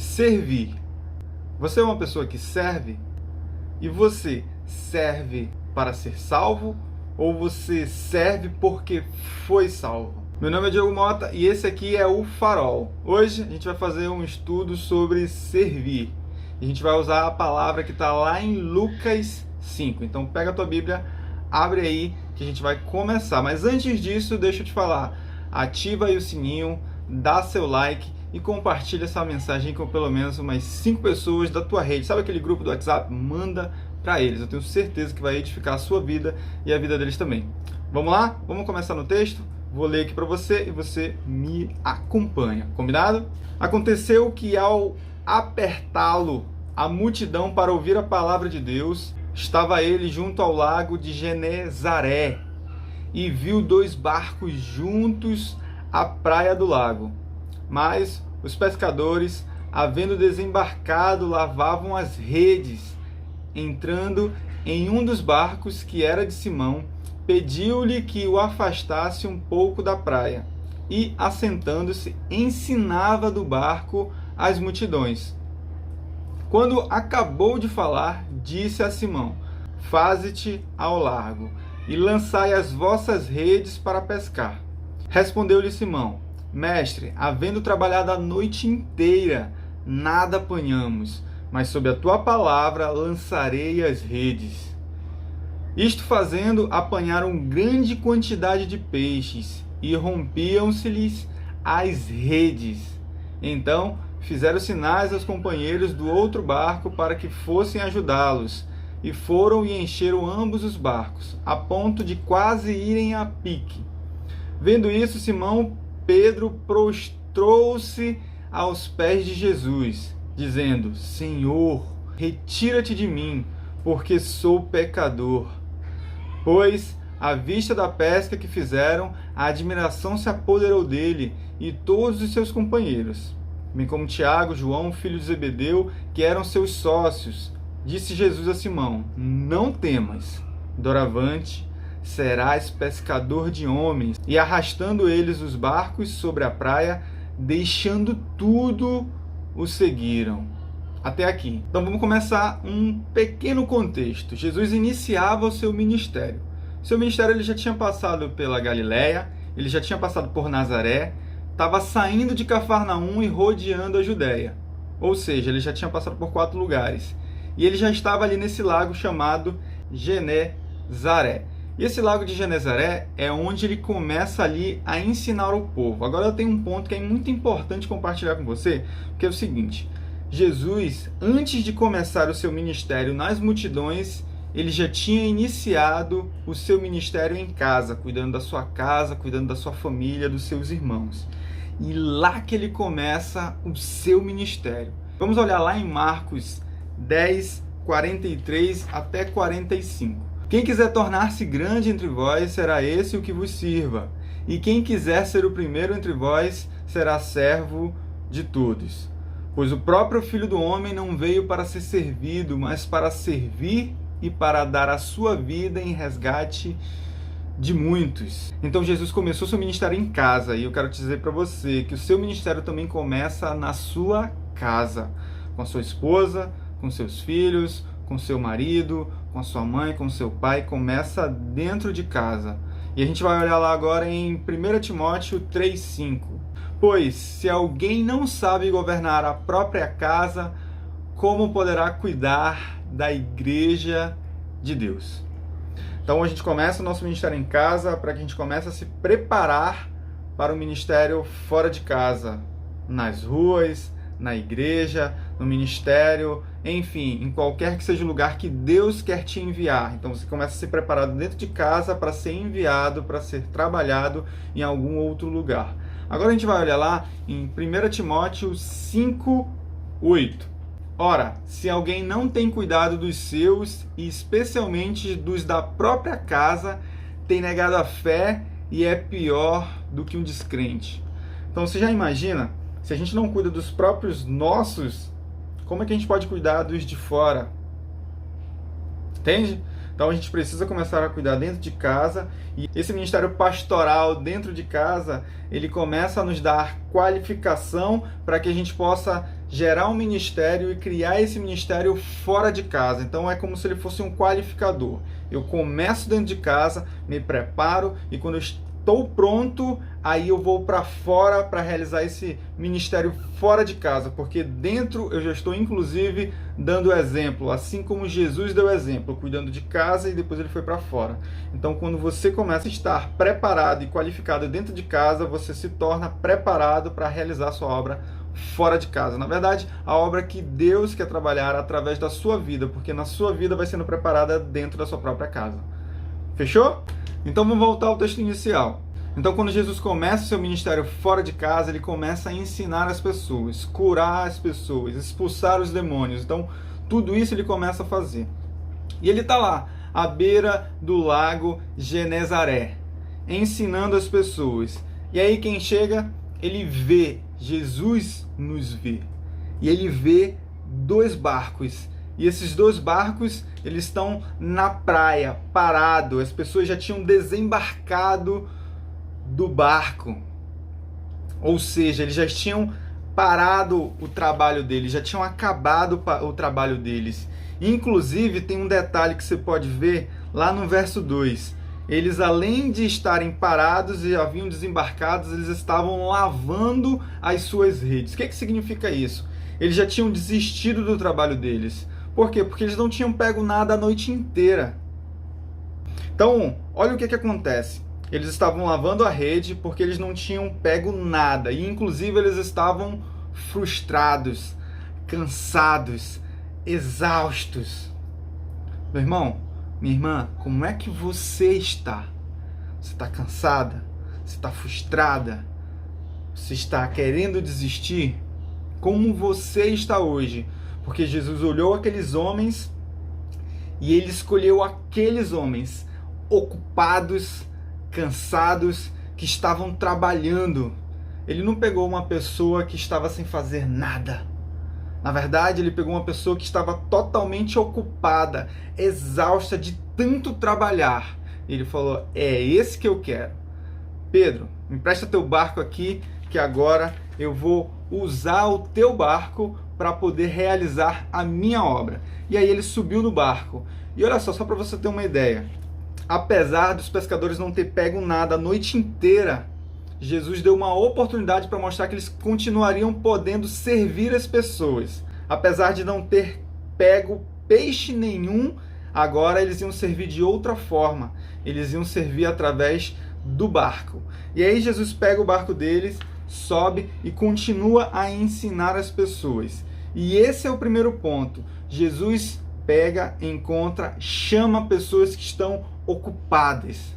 Servir. Você é uma pessoa que serve? E você serve para ser salvo? Ou você serve porque foi salvo? Meu nome é Diogo Mota e esse aqui é o Farol. Hoje a gente vai fazer um estudo sobre servir. A gente vai usar a palavra que está lá em Lucas 5. Então pega a tua Bíblia, abre aí que a gente vai começar. Mas antes disso, deixa eu te falar. Ativa aí o sininho, dá seu like e compartilha essa mensagem com pelo menos umas 5 pessoas da tua rede. Sabe aquele grupo do WhatsApp? Manda para eles. Eu tenho certeza que vai edificar a sua vida e a vida deles também. Vamos lá? Vamos começar no texto? Vou ler aqui para você e você me acompanha. Combinado? Aconteceu que ao apertá-lo a multidão para ouvir a palavra de Deus, estava ele junto ao lago de Genezaré e viu 2 barcos juntos à praia do lago. Mas os pescadores, havendo desembarcado, lavavam as redes. Entrando em um dos barcos, que era de Simão, pediu-lhe que o afastasse um pouco da praia. E, assentando-se, ensinava do barco as multidões. Quando acabou de falar, disse a Simão: Faze-te ao largo, e lançai as vossas redes para pescar. Respondeu-lhe Simão: Mestre, havendo trabalhado a noite inteira, nada apanhamos, mas sob a tua palavra lançarei as redes. Isto fazendo, apanharam grande quantidade de peixes, e rompiam-se-lhes as redes. Então fizeram sinais aos companheiros do outro barco para que fossem ajudá-los, e foram e encheram ambos os barcos, a ponto de quase irem a pique. Vendo isso, Simão Pedro prostrou-se aos pés de Jesus, dizendo: Senhor, retira-te de mim, porque sou pecador. Pois, à vista da pesca que fizeram, a admiração se apoderou dele e todos os seus companheiros, bem como Tiago, João, filho de Zebedeu, que eram seus sócios. Disse Jesus a Simão: Não temas, doravante serás pescador de homens. E arrastando eles os barcos sobre a praia, deixando tudo, o seguiram. Até aqui. Então vamos começar um pequeno contexto. Jesus iniciava o seu ministério. Seu ministério ele já tinha passado pela Galileia, ele já tinha passado por Nazaré, estava saindo de Cafarnaum e rodeando a Judéia. Ou seja, ele já tinha passado por 4 lugares. E ele já estava ali nesse lago chamado Genezaré. E esse lago de Genezaré é onde ele começa ali a ensinar o povo. Agora eu tenho um ponto que é muito importante compartilhar com você, que é o seguinte: Jesus, antes de começar o seu ministério nas multidões, ele já tinha iniciado o seu ministério em casa, cuidando da sua casa, cuidando da sua família, dos seus irmãos. E lá que ele começa o seu ministério. Vamos olhar lá em Marcos 10, 43 até 45. Quem quiser tornar-se grande entre vós, será esse o que vos sirva. E quem quiser ser o primeiro entre vós, será servo de todos. Pois o próprio Filho do Homem não veio para ser servido, mas para servir e para dar a sua vida em resgate de muitos. Então Jesus começou seu ministério em casa, e eu quero te dizer para você que o seu ministério também começa na sua casa, com a sua esposa, com seus filhos, com seu marido, com a sua mãe, com seu pai. Começa dentro de casa. E a gente vai olhar lá agora em 1 Timóteo 3,5. Pois, se alguém não sabe governar a própria casa, como poderá cuidar da igreja de Deus? Então a gente começa o nosso ministério em casa para que a gente comece a se preparar para o ministério fora de casa, nas ruas, na igreja, no ministério, enfim, em qualquer que seja o lugar que Deus quer te enviar. Então você começa a ser preparado dentro de casa para ser enviado, para ser trabalhado em algum outro lugar. Agora a gente vai olhar lá em 1 Timóteo 5:8. Ora, se alguém não tem cuidado dos seus, e especialmente dos da própria casa, tem negado a fé e é pior do que um descrente. Então você já imagina, se a gente não cuida dos próprios nossos, como é que a gente pode cuidar dos de fora? Entende? Então a gente precisa começar a cuidar dentro de casa, e esse ministério pastoral dentro de casa, ele começa a nos dar qualificação para que a gente possa gerar um ministério e criar esse ministério fora de casa. Então é como se ele fosse um qualificador. Eu começo dentro de casa, me preparo e quando eu estou pronto, aí eu vou para fora para realizar esse ministério fora de casa, porque dentro eu já estou inclusive dando exemplo, assim como Jesus deu exemplo, cuidando de casa e depois ele foi para fora. Então quando você começa a estar preparado e qualificado dentro de casa, você se torna preparado para realizar a sua obra fora de casa. Na verdade, a obra que Deus quer trabalhar através da sua vida, porque na sua vida vai sendo preparada dentro da sua própria casa. Fechou? Então vamos voltar ao texto inicial. Então quando Jesus começa o seu ministério fora de casa, ele começa a ensinar as pessoas, curar as pessoas, expulsar os demônios. Então tudo isso ele começa a fazer. E ele está lá, à beira do lago Genezaré, ensinando as pessoas. E aí quem chega, ele vê, Jesus nos vê. E ele vê 2 barcos. E esses 2 barcos, eles estão na praia, parado. As pessoas já tinham desembarcado do barco. Ou seja, eles já tinham parado o trabalho deles, já tinham acabado o trabalho deles. Inclusive, tem um detalhe que você pode ver lá no verso 2. Eles, além de estarem parados e haviam desembarcados, eles estavam lavando as suas redes. O que significa isso? Eles já tinham desistido do trabalho deles. Por quê? Porque eles não tinham pego nada a noite inteira. Então, olha o que acontece. Eles estavam lavando a rede porque eles não tinham pego nada. E, inclusive, eles estavam frustrados, cansados, exaustos. Meu irmão, minha irmã, como é que você está? Você está cansada? Você está frustrada? Você está querendo desistir? Como você está hoje? Porque Jesus olhou aqueles homens e ele escolheu aqueles homens ocupados, cansados, que estavam trabalhando. Ele não pegou uma pessoa que estava sem fazer nada. Na verdade, ele pegou uma pessoa que estava totalmente ocupada, exausta de tanto trabalhar. Ele falou, é esse que eu quero. Pedro, me empresta teu barco aqui, que agora eu vou usar o teu barco para poder realizar a minha obra. E aí ele subiu no barco. E olha só para você ter uma ideia. Apesar dos pescadores não ter pego nada a noite inteira, Jesus deu uma oportunidade para mostrar que eles continuariam podendo servir as pessoas. Apesar de não ter pego peixe nenhum, agora eles iam servir de outra forma. Eles iam servir através do barco. E aí Jesus pega o barco deles, sobe e continua a ensinar as pessoas. E esse é o primeiro ponto. Jesus pega, encontra, chama pessoas que estão ocupadas.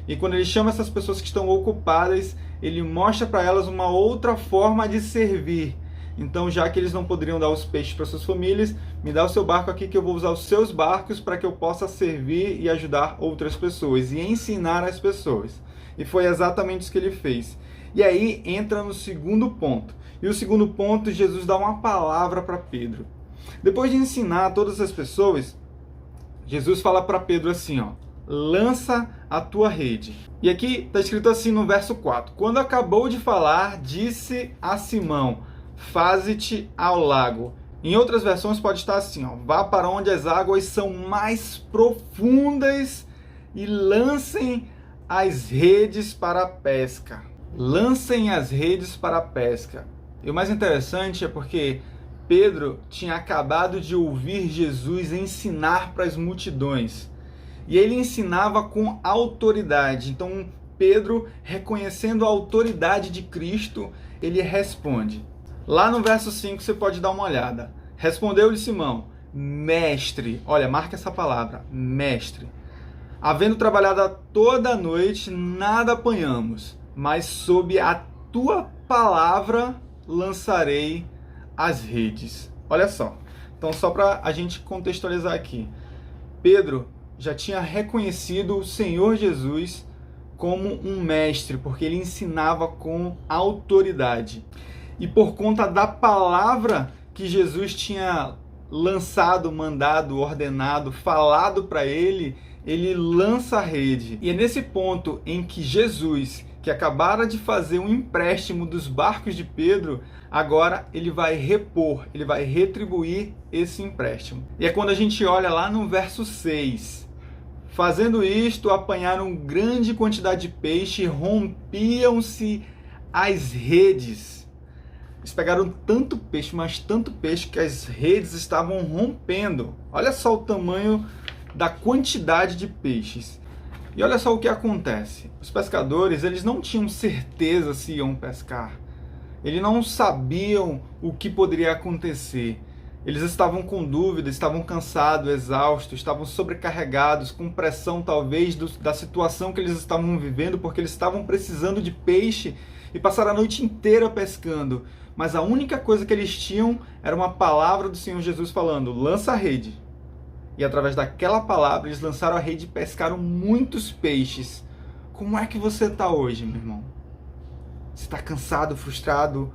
E quando ele chama essas pessoas que estão ocupadas, ele mostra para elas uma outra forma de servir. Então, já que eles não poderiam dar os peixes para suas famílias, me dá o seu barco aqui que eu vou usar os seus barcos para que eu possa servir e ajudar outras pessoas e ensinar as pessoas. E foi exatamente isso que ele fez. E aí entra no segundo ponto. E o segundo ponto, Jesus dá uma palavra para Pedro. Depois de ensinar todas as pessoas, Jesus fala para Pedro assim, ó, lança a tua rede. E aqui está escrito assim no verso 4. Quando acabou de falar, disse a Simão, faze-te ao lago. Em outras versões pode estar assim, ó, vá para onde as águas são mais profundas e lancem as redes para a pesca. Lancem as redes para a pesca. E o mais interessante é porque Pedro tinha acabado de ouvir Jesus ensinar para as multidões. E ele ensinava com autoridade. Então, Pedro, reconhecendo a autoridade de Cristo, ele responde. Lá no verso 5 você pode dar uma olhada. Respondeu-lhe Simão, mestre, olha, marca essa palavra, mestre. Havendo trabalhado toda a noite, nada apanhamos, mas sob a tua palavra lançarei as redes. Olha só. Então, só para a gente contextualizar aqui. Pedro já tinha reconhecido o Senhor Jesus como um mestre, porque ele ensinava com autoridade. E por conta da palavra que Jesus tinha lançado, mandado, ordenado, falado para ele, ele lança a rede. E é nesse ponto em que Jesus, que acabara de fazer um empréstimo dos barcos de Pedro, agora ele vai repor, ele vai retribuir esse empréstimo. E é quando a gente olha lá no verso 6. Fazendo isto, apanharam grande quantidade de peixe e rompiam-se as redes. Eles pegaram tanto peixe, mas tanto peixe, que as redes estavam rompendo. Olha só o tamanho da quantidade de peixes. E olha só o que acontece. Os pescadores, eles não tinham certeza se iam pescar. Eles não sabiam o que poderia acontecer. Eles estavam com dúvida, estavam cansados, exaustos, estavam sobrecarregados, com pressão talvez da situação que eles estavam vivendo, porque eles estavam precisando de peixe e passaram a noite inteira pescando. Mas a única coisa que eles tinham era uma palavra do Senhor Jesus falando: lança a rede. E através daquela palavra eles lançaram a rede e pescaram muitos peixes. Como é que você está hoje, meu irmão? Você está cansado, frustrado,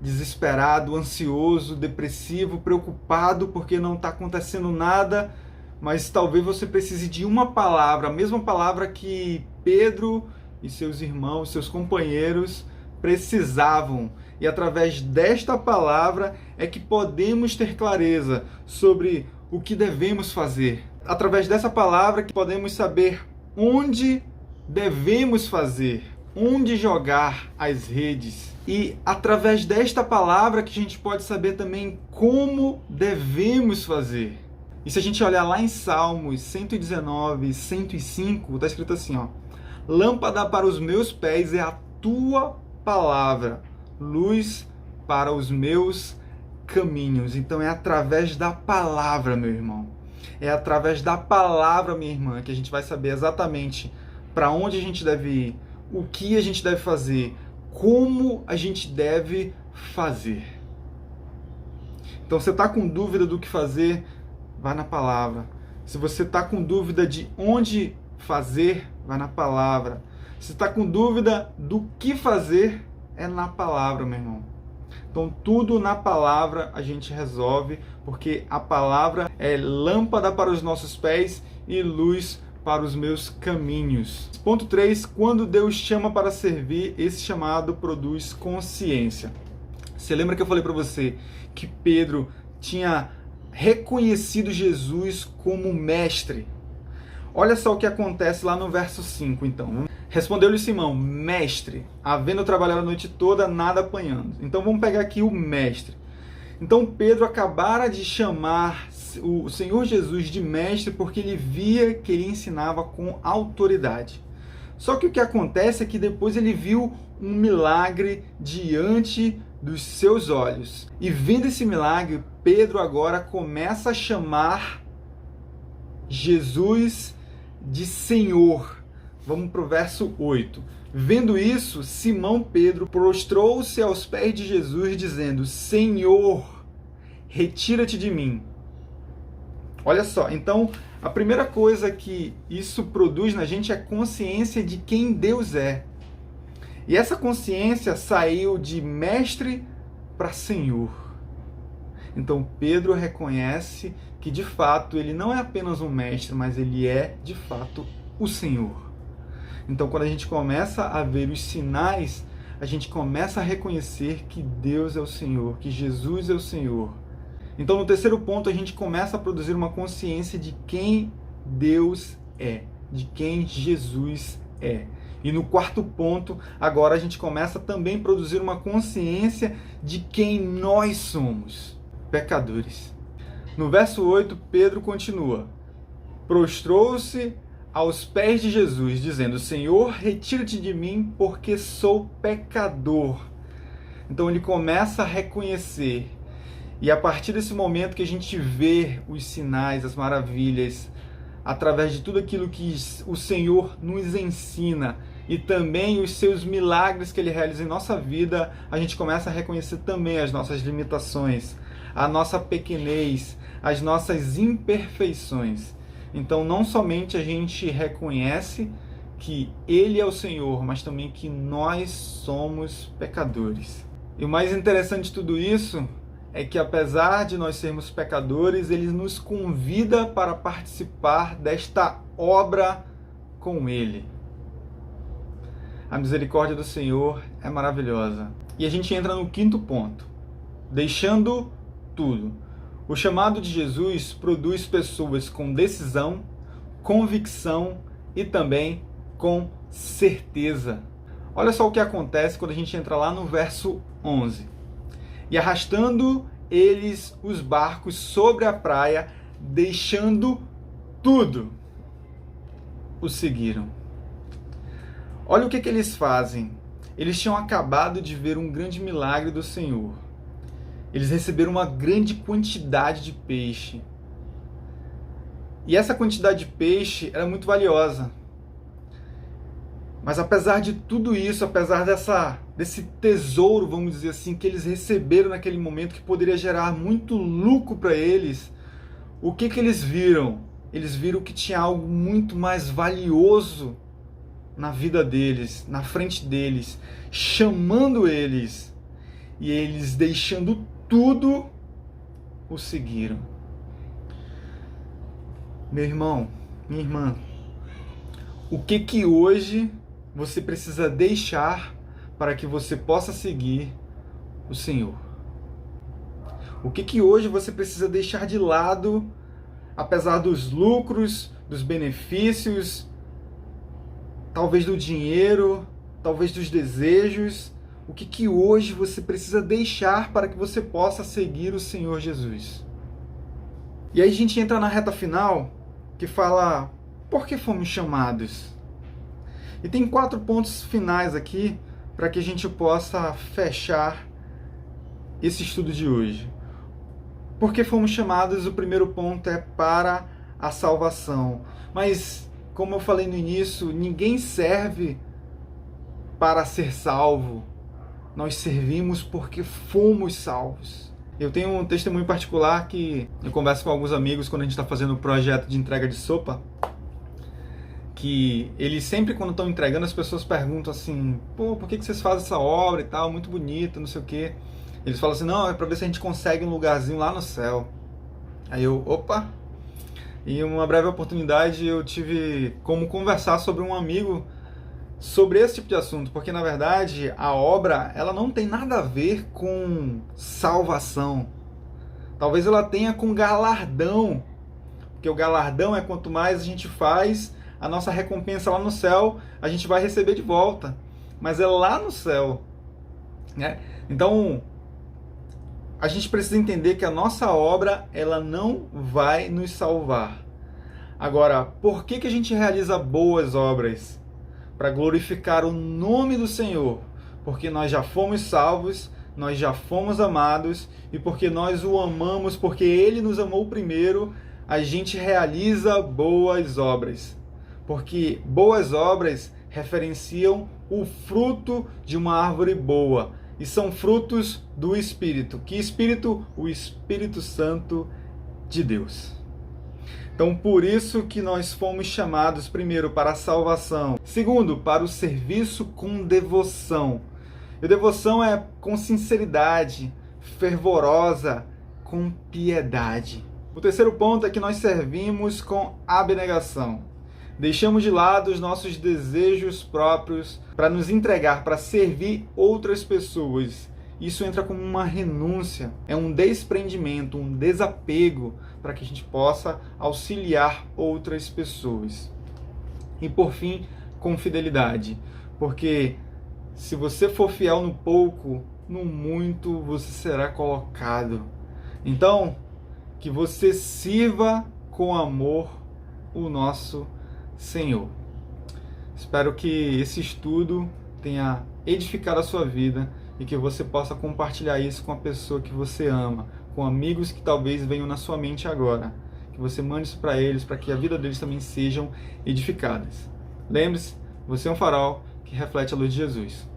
desesperado, ansioso, depressivo, preocupado porque não está acontecendo nada, mas talvez você precise de uma palavra, a mesma palavra que Pedro e seus irmãos, seus companheiros precisavam. E através desta palavra é que podemos ter clareza sobre o que devemos fazer. Através dessa palavra que podemos saber onde devemos fazer, onde jogar as redes. E através desta palavra que a gente pode saber também como devemos fazer. E se a gente olhar lá em Salmos 119, 105, está escrito assim, ó: lâmpada para os meus pés é a tua palavra, luz para os meus caminhos. Então é através da palavra, meu irmão. É através da palavra, minha irmã, que a gente vai saber exatamente para onde a gente deve ir, o que a gente deve fazer, como a gente deve fazer. Então, se você está com dúvida do que fazer, vai na palavra. Se você está com dúvida de onde fazer, vai na palavra. Se está com dúvida do que fazer, é na palavra, meu irmão. Então, tudo na palavra a gente resolve, porque a palavra é lâmpada para os nossos pés e luz para os meus caminhos. Ponto 3. Quando Deus chama para servir, esse chamado produz consciência. Você lembra que eu falei para você que Pedro tinha reconhecido Jesus como mestre? Olha só o que acontece lá no verso 5, então. Respondeu-lhe Simão: mestre, havendo trabalhado a noite toda, nada apanhando. Então vamos pegar aqui o mestre. Então Pedro acabara de chamar o Senhor Jesus de mestre porque ele via que ele ensinava com autoridade. Só que o que acontece é que depois ele viu um milagre diante dos seus olhos. E vendo esse milagre, Pedro agora começa a chamar Jesus de Senhor. Vamos para o verso 8. Vendo isso, Simão Pedro prostrou-se aos pés de Jesus, dizendo: Senhor, retira-te de mim. Olha só, então a primeira coisa que isso produz na gente é consciência de quem Deus é. E essa consciência saiu de mestre para Senhor. Então Pedro reconhece que de fato ele não é apenas um mestre, mas ele é de fato o Senhor. Então, quando a gente começa a ver os sinais, a gente começa a reconhecer que Deus é o Senhor, que Jesus é o Senhor. Então, no terceiro ponto, a gente começa a produzir uma consciência de quem Deus é, de quem Jesus é. E no quarto ponto, agora a gente começa também a produzir uma consciência de quem nós somos, pecadores. No verso 8, Pedro continua: prostrou-se aos pés de Jesus, dizendo: Senhor, retira-te de mim, porque sou pecador. Então ele começa a reconhecer. E a partir desse momento que a gente vê os sinais, as maravilhas, através de tudo aquilo que o Senhor nos ensina e também os seus milagres que Ele realiza em nossa vida, a gente começa a reconhecer também as nossas limitações, a nossa pequenez, as nossas imperfeições. Então, não somente a gente reconhece que Ele é o Senhor, mas também que nós somos pecadores. E o mais interessante de tudo isso é que, apesar de nós sermos pecadores, Ele nos convida para participar desta obra com Ele. A misericórdia do Senhor é maravilhosa. E a gente entra no quinto ponto, deixando tudo. O chamado de Jesus produz pessoas com decisão, convicção e também com certeza. Olha só o que acontece quando a gente entra lá no verso 11. E arrastando eles os barcos sobre a praia, deixando tudo, o seguiram. Olha o que eles fazem. Eles tinham acabado de ver um grande milagre do Senhor. Eles receberam uma grande quantidade de peixe. E essa quantidade de peixe era muito valiosa. Mas apesar de tudo isso, apesar desse tesouro, vamos dizer assim, que eles receberam naquele momento, que poderia gerar muito lucro para eles, o que eles viram? Eles viram que tinha algo muito mais valioso na vida deles, na frente deles, chamando eles. E eles, deixando tudo, o seguiram. Meu irmão, minha irmã, o que hoje você precisa deixar para que você possa seguir o Senhor? O que hoje você precisa deixar de lado, apesar dos lucros, dos benefícios, talvez do dinheiro, talvez dos desejos? O que hoje você precisa deixar para que você possa seguir o Senhor Jesus? E aí a gente entra na reta final, que fala, por que fomos chamados? E tem 4 pontos finais aqui para que a gente possa fechar esse estudo de hoje. Por que fomos chamados? O primeiro ponto é para a salvação. Mas, como eu falei no início, ninguém serve para ser salvo. Nós servimos porque fomos salvos. Eu tenho um testemunho particular que eu converso com alguns amigos quando a gente está fazendo o projeto de entrega de sopa, que eles sempre, quando estão entregando, as pessoas perguntam assim, pô, por que vocês fazem essa obra e tal, muito bonita, não sei o quê. Eles falam assim, não, é para ver se a gente consegue um lugarzinho lá no céu. Aí eu, opa! E em uma breve oportunidade eu tive como conversar sobre um amigo sobre esse tipo de assunto, porque na verdade a obra ela não tem nada a ver com salvação. Talvez ela tenha com galardão, porque o galardão é quanto mais a gente faz, a nossa recompensa lá no céu a gente vai receber de volta, mas é lá no céu, né? Então a gente precisa entender que a nossa obra ela não vai nos salvar. Agora, por que a gente realiza boas obras? Para glorificar o nome do Senhor, porque nós já fomos salvos, nós já fomos amados, e porque nós o amamos, porque Ele nos amou primeiro, a gente realiza boas obras. Porque boas obras referenciam o fruto de uma árvore boa, e são frutos do Espírito. Que Espírito? O Espírito Santo de Deus. Então, por isso que nós fomos chamados, primeiro, para a salvação. Segundo, para o serviço com devoção. E devoção é com sinceridade, fervorosa, com piedade. O terceiro ponto é que nós servimos com abnegação. Deixamos de lado os nossos desejos próprios para nos entregar, para servir outras pessoas. Isso entra como uma renúncia, é um desprendimento, um desapego para que a gente possa auxiliar outras pessoas. E por fim, com fidelidade, porque se você for fiel no pouco, no muito você será colocado. Então, que você sirva com amor o nosso Senhor. Espero que esse estudo tenha edificado a sua vida e que você possa compartilhar isso com a pessoa que você ama, com amigos que talvez venham na sua mente agora. Que você mande isso para eles, para que a vida deles também sejam edificadas. Lembre-se, você é um farol que reflete a luz de Jesus.